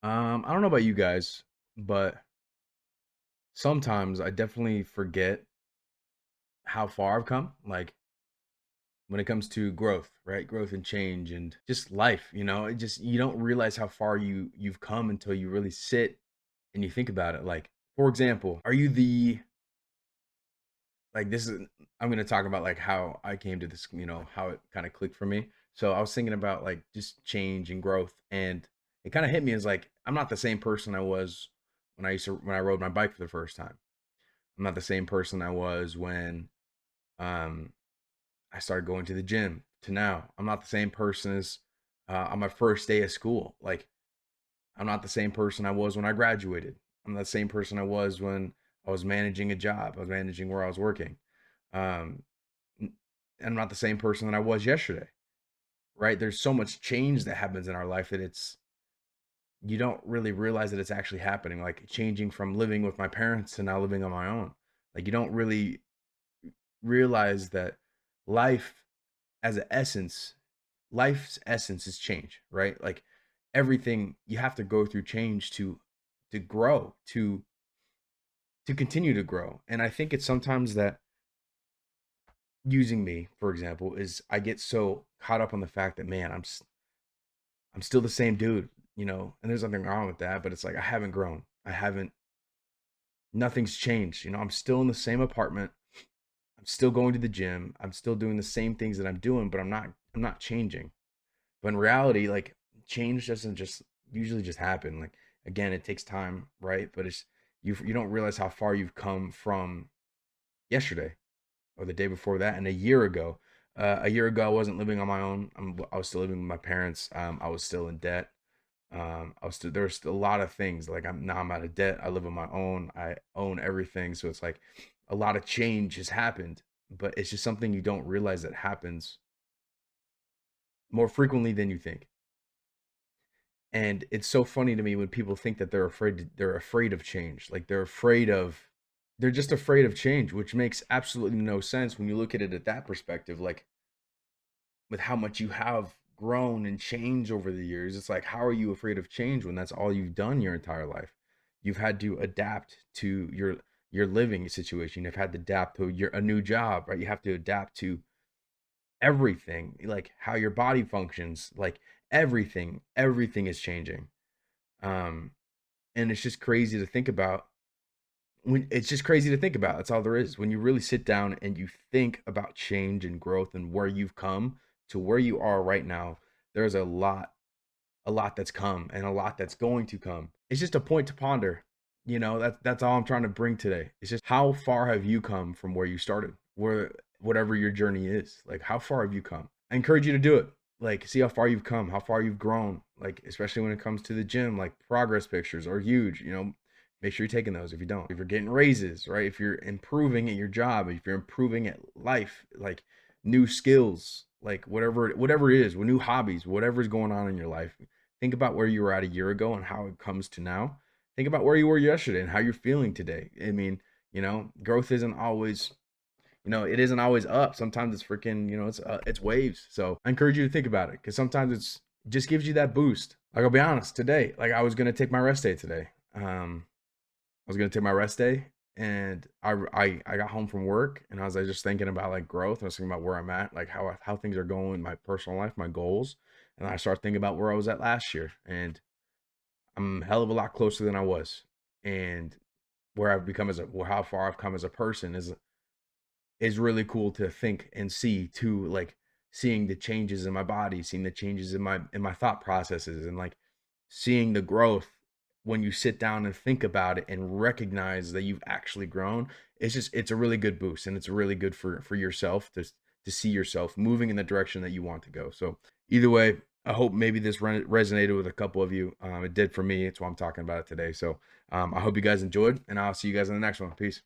I don't know about you guys, but sometimes I definitely forget how far I've come. Like when it comes to growth, right? Growth and change and just life, it just you don't realize how far you've come until you really sit and you think about it. Like, for example, are you the like this is I'm gonna talk about like how I came to this, how it kind of clicked for me. So I was thinking about like just change and growth, and it kind of hit me as like I'm not the same person I was when I rode my bike for the first time. I'm not the same person I was when um, I started going to the gym to now. I'm not the same person as on my first day of school. Like, I'm not the same person I was when I graduated. I'm not the same person I was when I was managing a job. I was managing where I was working. Um, I'm not the same person that I was yesterday, right? There's so much change that happens in our life that you don't really realize that it's actually happening. Like changing from living with my parents to now living on my own. Like you don't really realize that life as an essence, life's essence is change, right? Like everything you have to go through change to grow, to continue to grow. And I think it's sometimes that using me, for example, is I get so caught up on the fact that man, I'm still the same dude, and there's nothing wrong with that, but it's like I haven't grown. I haven't nothing's changed. I'm still in the same apartment. I'm still going to the gym. I'm still doing the same things that I'm doing, but I'm not changing. But in reality, like change doesn't just usually just happen. Like again, it takes time, right? But it's you don't realize how far you've come from yesterday or the day before that and a year ago. A year ago, I wasn't living on my own. I was still living with my parents. I was still in debt. I was still there's still a lot of things like I'm out of debt. I live on my own. I own everything. So it's like a lot of change has happened, but it's just something you don't realize that happens more frequently than you think. And it's so funny to me when people think that they're afraid of change. Like they're just afraid of change, which makes absolutely no sense when you look at it at that perspective. Like with how much you have grown and changed over the years, it's like how are you afraid of change when that's all you've done your entire life? You've had to adapt to your living situation. You've had to adapt to your a new job, right? You have to adapt to everything, like how your body functions, like everything is changing. Um, and it's just crazy to think about. It's just crazy to think about. That's all there is. When you really sit down and you think about change and growth and where you've come to where you are right now, there's a lot that's come and a lot that's going to come. It's just a point to ponder. That's all I'm trying to bring today. It's just how far have you come from where you started? Where whatever your journey is. Like how far have you come? I encourage you to do it. Like see how far you've come, how far you've grown. Like especially when it comes to the gym, like progress pictures are huge, make sure you're taking those if you don't. If you're getting raises, right? If you're improving at your job, if you're improving at life, like new skills, like whatever it is, with new hobbies, whatever's going on in your life, think about where you were at a year ago and how it comes to now. Think about where you were yesterday and how you're feeling today. I mean, growth isn't always, it isn't always up. Sometimes it's freaking, it's waves. So I encourage you to think about it because sometimes it just gives you that boost. Like I'll be honest, today, like I was gonna take my rest day today. I was gonna take my rest day, and I got home from work, and I was like just thinking about like growth. I was thinking about where I'm at, like how things are going in my personal life, my goals, and I started thinking about where I was at last year, and I'm a hell of a lot closer than I was, and where I've become how far I've come as a person is really cool to think and see too, like seeing the changes in my body, seeing the changes in my thought processes, and like seeing the growth when you sit down and think about it and recognize that you've actually grown. It's a really good boost, and it's really good for yourself to see yourself moving in the direction that you want to go. So either way, I hope maybe this resonated with a couple of you. It did for me. It's why I'm talking about it today. So I hope you guys enjoyed, and I'll see you guys in the next one. Peace.